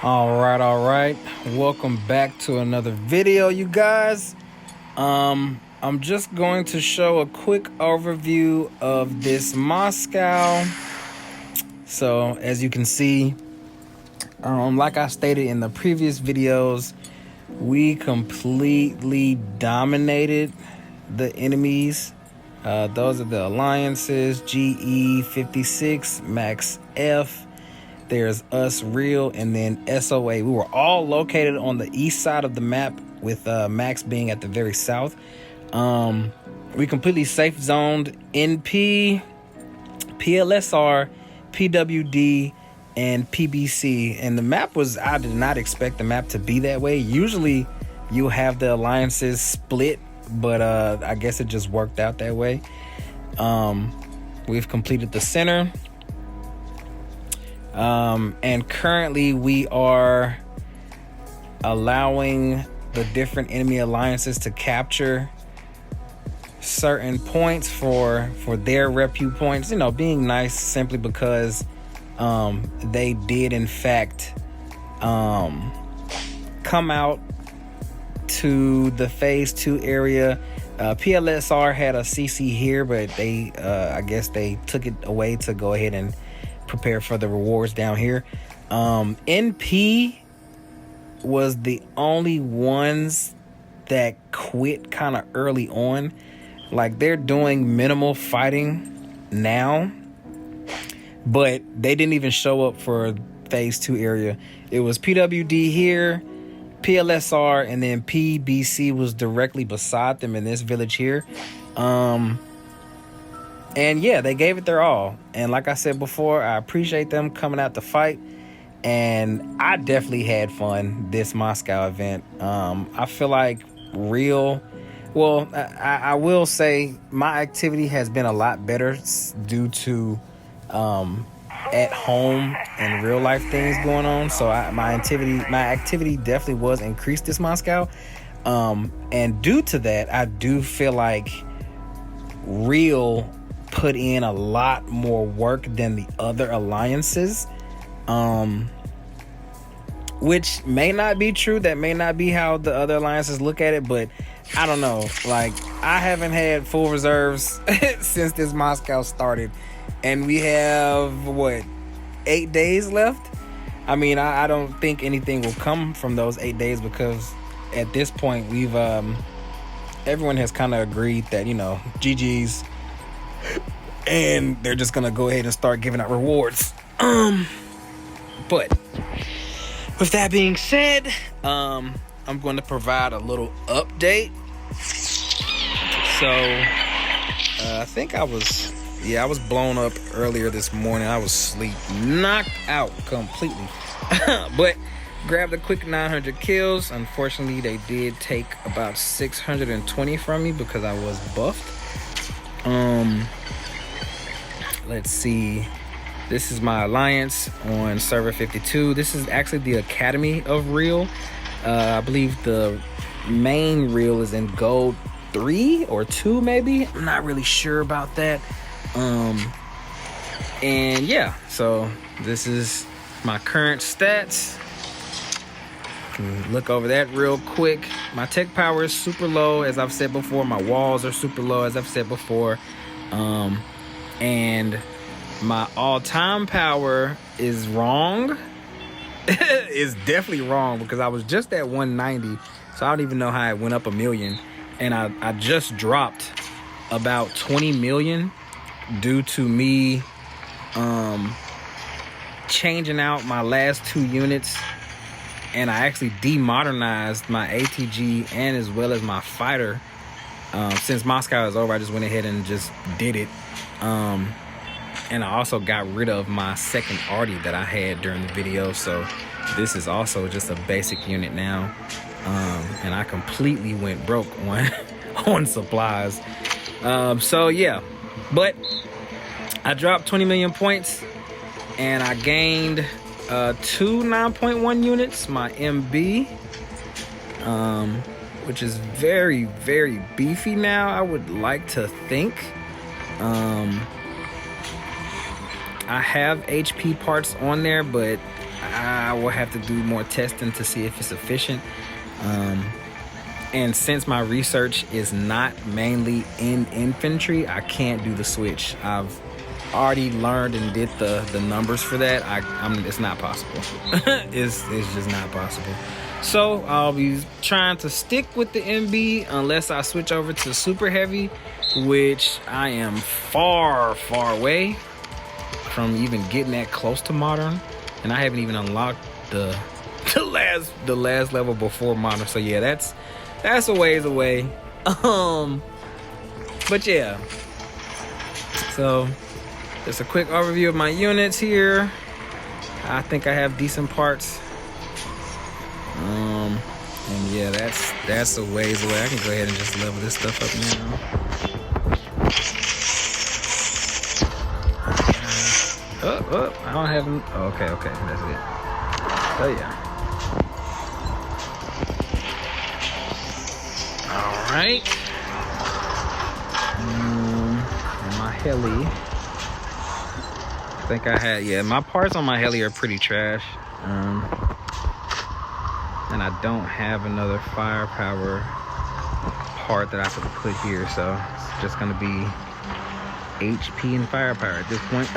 All right. Welcome back to another video, you guys. I'm just going to show a quick overview of this Moscow. So as you can see, like I stated in the previous videos, we completely dominated the enemies. Those are the alliances: GE 56, Max F. There's us, ReAL, and then SOA. We were all located on the east side of the map, with Max being at the very south. We completely safe zoned NP, PLSR, PWD, and PBC. And the map was, I did not expect the map to be that way. Usually you have the alliances split, but I guess it just worked out that way. We've completed the center. And currently we are allowing the different enemy alliances to capture certain points for their repu points, being nice simply because they did in fact come out to the phase 2 area. PLSR had a CC here, but they I guess they took it away to go ahead and prepare for the rewards down here. NP was the only ones that quit kind of early on. Like, they're doing minimal fighting now, but they didn't even show up for phase 2 area. It was PWD here, PLSR, and then PBC was directly beside them in this village here. And yeah, they gave it their all. And like I said before, I appreciate them coming out to fight. And I definitely had fun this Moscow event. I feel like ReAL, well, I will say my activity has been a lot better due to at home and real life things going on. So my activity definitely was increased this Moscow. And due to that, I do feel like ReAL put in a lot more work than the other alliances, which may not be true. That may not be how the other alliances look at it, but I don't know. Like, I haven't had full reserves since this Moscow started, and we have 8 days left. I mean, I don't think anything will come from those 8 days, because at this point we've everyone has kind of agreed that GG's, and they're just gonna go ahead and start giving out rewards. But with that being said, I'm going to provide a little update. So I think I was blown up earlier this morning. I was asleep, knocked out completely. But grabbed a quick 900 kills. Unfortunately, they did take about 620 from me because I was buffed. Let's see. This is my alliance on server 52. This is actually the Academy of ReAL. I believe the main ReAL is in gold 3 or 2, maybe. I'm not really sure about that. And yeah, so this is my current stats. Can look over that real quick. My tech power is super low, as I've said before. My walls are super low, as I've said before. And my all-time power is wrong. It's definitely wrong, because I was just at 190, so I don't even know how it went up a million. And I just dropped about 20 million due to me changing out my last 2 units. And I actually demodernized my ATG and as well as my fighter. Since Moscow is over, I just went ahead and just did it. And I also got rid of my second arty that I had during the video. So this is also just a basic unit now. And I completely went broke on supplies. So yeah, but I dropped 20 million points and I gained 2 9.1 units, my MB, which is very, very beefy now, I would like to think. I have HP parts on there, but I will have to do more testing to see if it's efficient. And since my research is not mainly in infantry, I can't do the switch. I've already learned and did the numbers for that. It's not possible. it's just not possible. So I'll be trying to stick with the MB unless I switch over to super heavy, which I am far away from even getting that close to modern, and I haven't even unlocked the last level before modern. So yeah, that's a ways away. But yeah, so just a quick overview of my units here. I think I have decent parts. And yeah, that's a ways away. I can go ahead and just level this stuff up now. I don't have them. Oh, okay, that's it. Oh yeah. All right. And my heli. I think I had, yeah, my parts on my heli are pretty trash. And I don't have another firepower part that I could put here, so it's just gonna be HP and firepower at this point.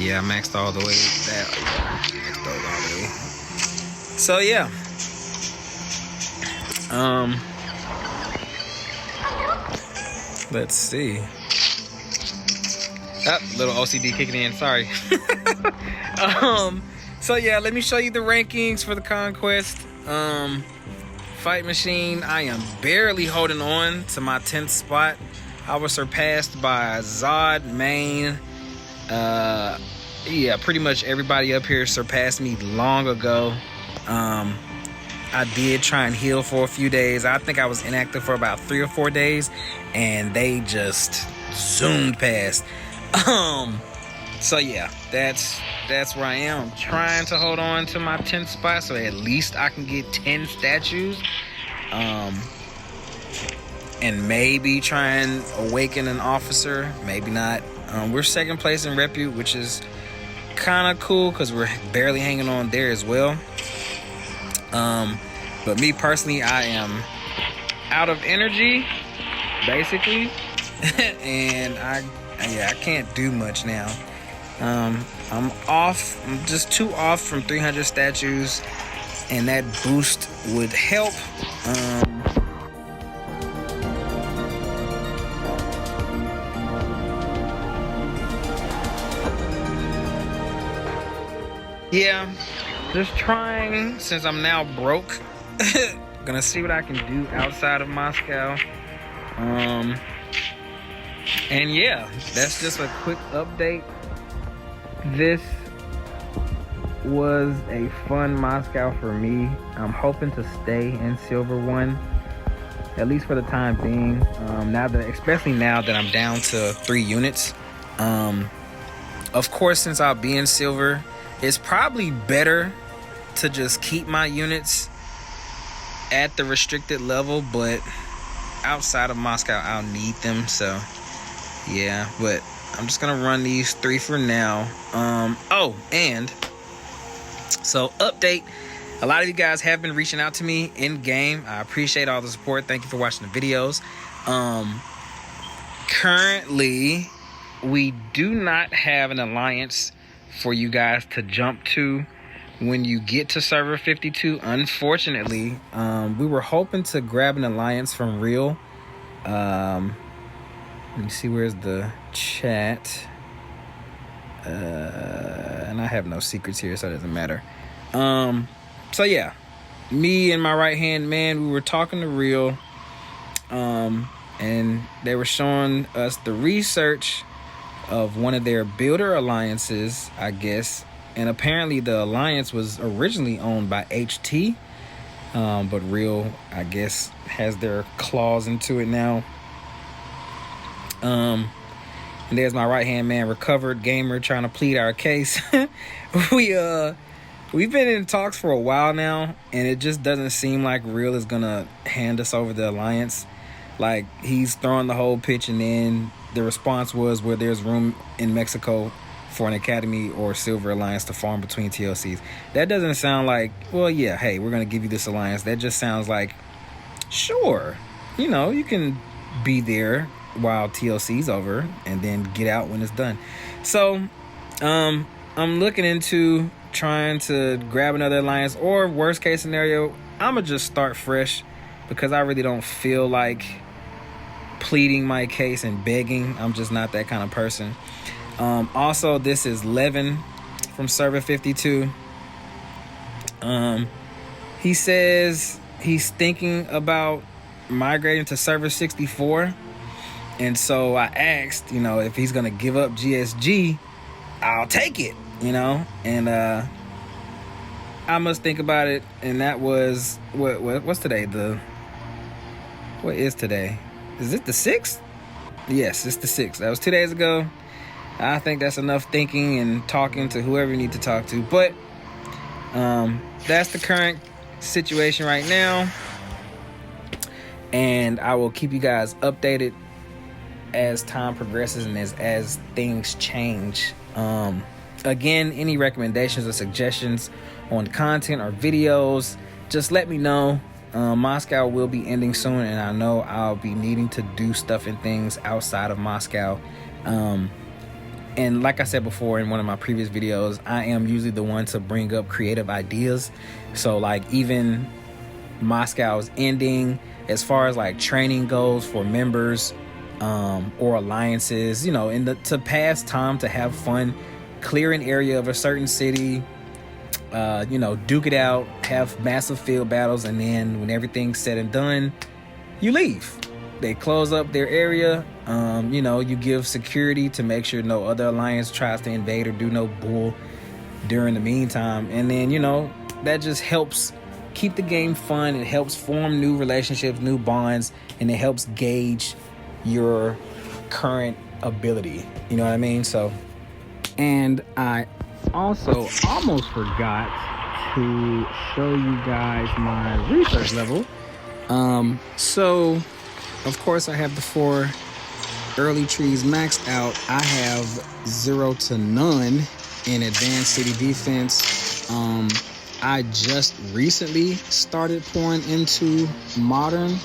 Yeah, I maxed all the way maxed those all the way. So yeah. Let's see. Little OCD kicking in, sorry. So yeah, let me show you the rankings for the Conquest fight machine. I am barely holding on to my 10th spot. I was surpassed by Zod, Main. Yeah, pretty much everybody up here surpassed me long ago. I did try and heal for a few days. I think I was inactive for about 3 or 4 days, and they just zoomed past. So yeah, that's where I am. I'm trying to hold on to my 10th spot, so at least I can get 10 statues. And maybe try and awaken an officer, maybe not. We're second place in Repute, which is kind of cool because we're barely hanging on there as well. But me personally, I am out of energy, basically. And I can't do much now. I'm off. I'm just 2 off from 300 statues, and that boost would help. Yeah, just trying, since I'm now broke. Gonna see what I can do outside of Moscow. And yeah, that's just a quick update. This was a fun Moscow for me. I'm hoping to stay in Silver 1, at least for the time being. Especially now that I'm down to 3 units. Of course, since I'll be in Silver, it's probably better to just keep my units at the restricted level, but outside of Moscow, I'll need them. So yeah, but I'm just gonna run these 3 for now. And so update, a lot of you guys have been reaching out to me in game. I appreciate all the support. Thank you for watching the videos. Currently we do not have an alliance for you guys to jump to when you get to server 52, unfortunately. We were hoping to grab an alliance from ReAL. Let me see, where's the chat? And I have no secrets here, so it doesn't matter. So yeah, me and my right hand man, we were talking to ReAL, and they were showing us the research of one of their builder alliances, I guess. And apparently the alliance was originally owned by HT, but ReAL, I guess, has their claws into it now. And there's my right hand man, Recovered Gamer, trying to plead our case. We've been in talks for a while now, and it just doesn't seem like ReAL is gonna hand us over the alliance. Like, he's throwing the whole pitch, and then the response was, where there's room in Mexico for an academy or silver alliance to farm between TLCs. That doesn't sound like, well, yeah, hey, we're going to give you this alliance. That just sounds like, sure, you know, you can be there while TLC's over and then get out when it's done. So I'm looking into trying to grab another alliance, or worst case scenario, I'm going to just start fresh because I really don't feel like pleading my case and begging. I'm just not that kind of person. Also, this is Levin from Server 52. He says he's thinking about migrating to Server 64. And so I asked, you know, if he's going to give up GSG, I'll take it, you know. And I must think about it. And that was, what's today? What is today? Is it the 6th? Yes, it's the 6th. That was 2 days ago. I think that's enough thinking and talking to whoever you need to talk to. But that's the current situation right now. And I will keep you guys updated as time progresses and as things change. Again, any recommendations or suggestions on content or videos, just let me know. Moscow will be ending soon, and I know I'll be needing to do stuff and things outside of Moscow. And like I said before in one of my previous videos, I am usually the one to bring up creative ideas. So like even Moscow's ending, as far as like training goes for members or alliances, you know, to pass time, to have fun, clear an area of a certain city, you know, duke it out, have massive field battles, and then when everything's said and done, you leave. They close up their area. You know, you give security to make sure no other alliance tries to invade or do no bull during the meantime. And then, you know, that just helps keep the game fun. It helps form new relationships, new bonds, and it helps gauge your current ability. You know what I mean? So, and I also almost forgot to show you guys my research level. So of course I have the 4 early trees maxed out. I have 0 to none in advanced city defense. I just recently started pouring into modern,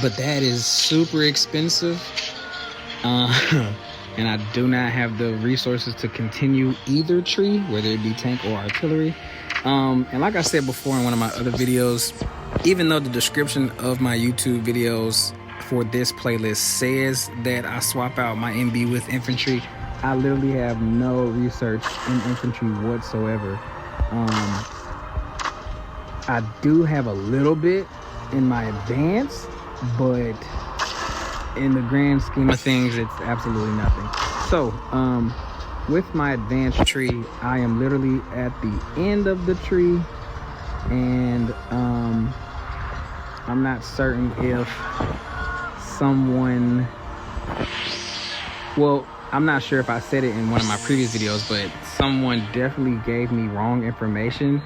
but that is super expensive. And I do not have the resources to continue either tree, whether it be tank or artillery. And like I said before in one of my other videos, even though the description of my YouTube videos for this playlist says that I swap out my MB with infantry, I literally have no research in infantry whatsoever. I do have a little bit in my advance, but in the grand scheme of things, it's absolutely nothing. So, with my advanced tree, I am literally at the end of the tree, and I'm not certain if someone, well, I'm not sure if I said it in one of my previous videos, but someone definitely gave me wrong information.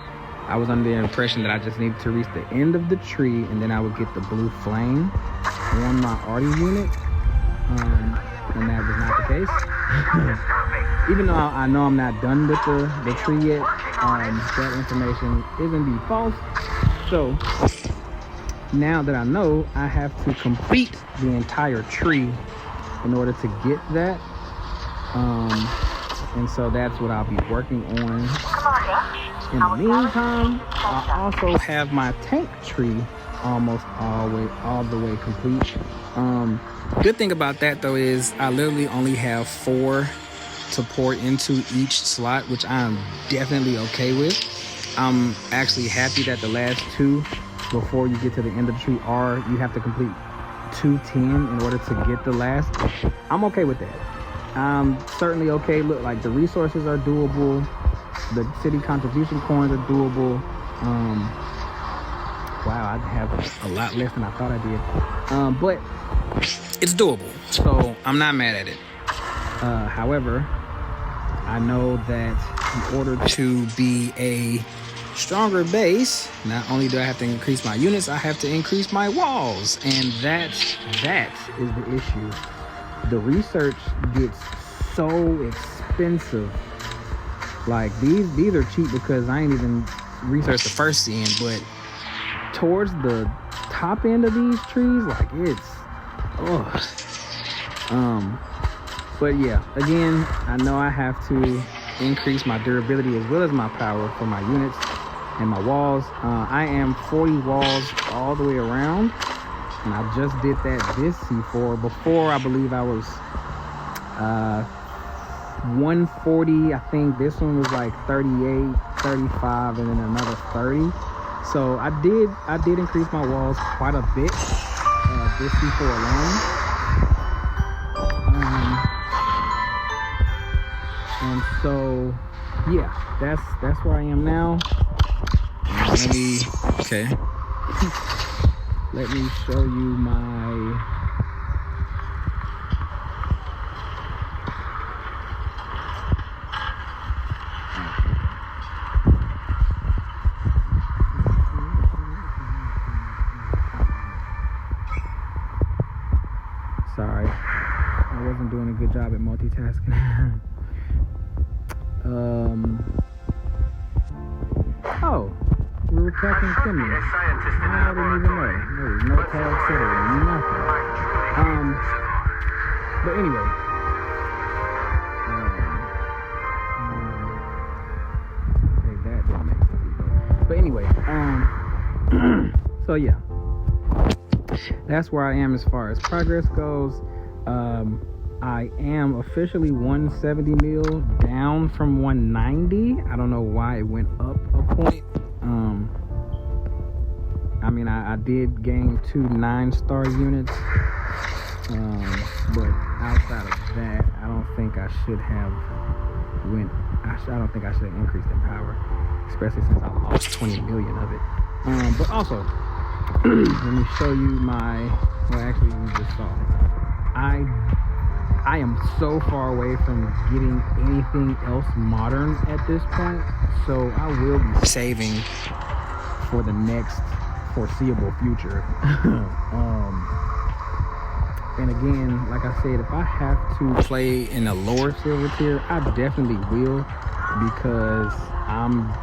I was under the impression that I just needed to reach the end of the tree and then I would get the blue flame on my arty unit, and that was not the case. Even though I know I'm not done with the tree yet, that information is indeed false. So now that I know, I have to complete the entire tree in order to get that. And so that's what I'll be working on. In the meantime, I also have my tank tree almost all the way complete. Good thing about that though is I literally only have 4 to pour into each slot, which I'm definitely okay with. I'm actually happy that the last 2 before you get to the end of the tree you have to complete 210 in order to get the last. I'm okay with that. I'm certainly okay. Look, like the resources are doable. The city contribution coins are doable. Wow, I have a lot less than I thought I did. But it's doable, so I'm not mad at it. However, I know that in order to be a stronger base, not only do I have to increase my units, I have to increase my walls, and that is the issue. the research gets so expensive. Like these are cheap because I ain't even researched the first end, but towards the top end of these trees, like it's but yeah, again, I know I have to increase my durability as well as my power for my units and my walls. I am 40 walls all the way around, and I just did that this C4. Before, I believe I was 140. I think this one was like 38, 35, and then another 30. So I did increase my walls quite a bit this C4 alone. And so yeah, that's where I am now. Let me let me show you my sorry, I wasn't doing a good job at multitasking. Oh, we were tracking Kimmy. I didn't even know. There was no tag set or nothing. But anyway. Okay, that didn't make sense either. But anyway, so yeah. That's where I am as far as progress goes. I am officially 170 mil down from 190. I don't know why it went up a point. I mean, I did gain 2 9-star units, but outside of that, I don't think I should have I don't think I should have increased in power, especially since I lost 20 million of it. But also, let me show you my, well, actually you just saw it. I am so far away from getting anything else modern at this point, so I will be saving for the next foreseeable future. And again, like I said, if I have to play in a lower silver tier, I definitely will, because I'm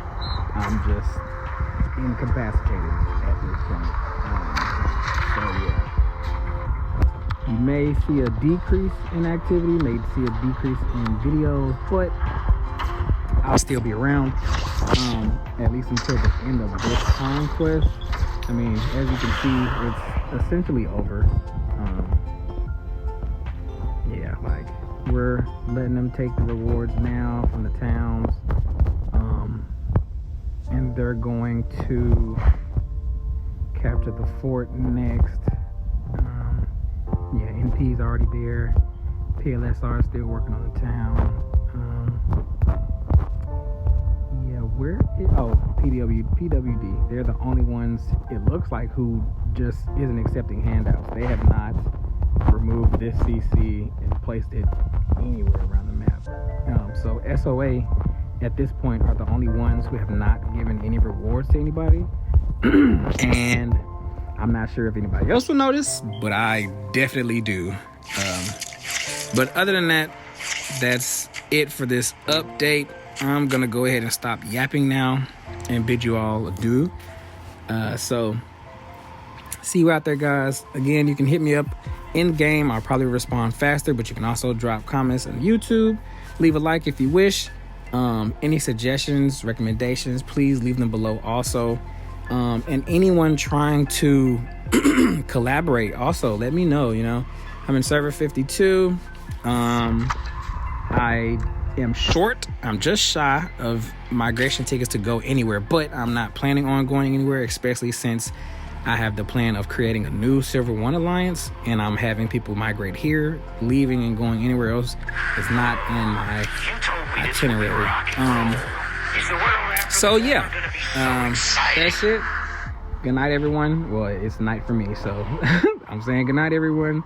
just incapacitated at this point. So yeah. You may see a decrease in activity, may see a decrease in videos, but I'll still be around, at least until the end of this conquest. I mean, as you can see, it's essentially over. Yeah, like, we're letting them take the rewards now from the towns, and they're going to capture the fort next. Yeah, NP's already there. PLSR is still working on the town. Yeah, where is, oh, PWD. They're the only ones, it looks like, who just isn't accepting handouts. They have not removed this CC and placed it anywhere around the map. So SOA at this point are the only ones who have not given any rewards to anybody. And I'm not sure if anybody else will notice, but I definitely do. But other than that, that's it for this update. I'm gonna go ahead and stop yapping now and bid you all adieu. So see you out there, guys. Again, you can hit me up in game. I'll probably respond faster, but you can also drop comments on YouTube. Leave a like if you wish. Any suggestions, recommendations, please leave them below also. And anyone trying to collaborate, also let me know. You know, I'm in server 52. I am short. I'm just shy of migration tickets to go anywhere, but I'm not planning on going anywhere, especially since I have the plan of creating a new Silver 1 alliance, and I'm having people migrate here. Leaving and going anywhere else is not in my itinerary. So yeah, that's it. Good night, everyone. Well, it's night for me, so I'm saying good night, everyone.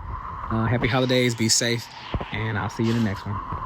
Happy holidays, be safe, and I'll see you in the next one.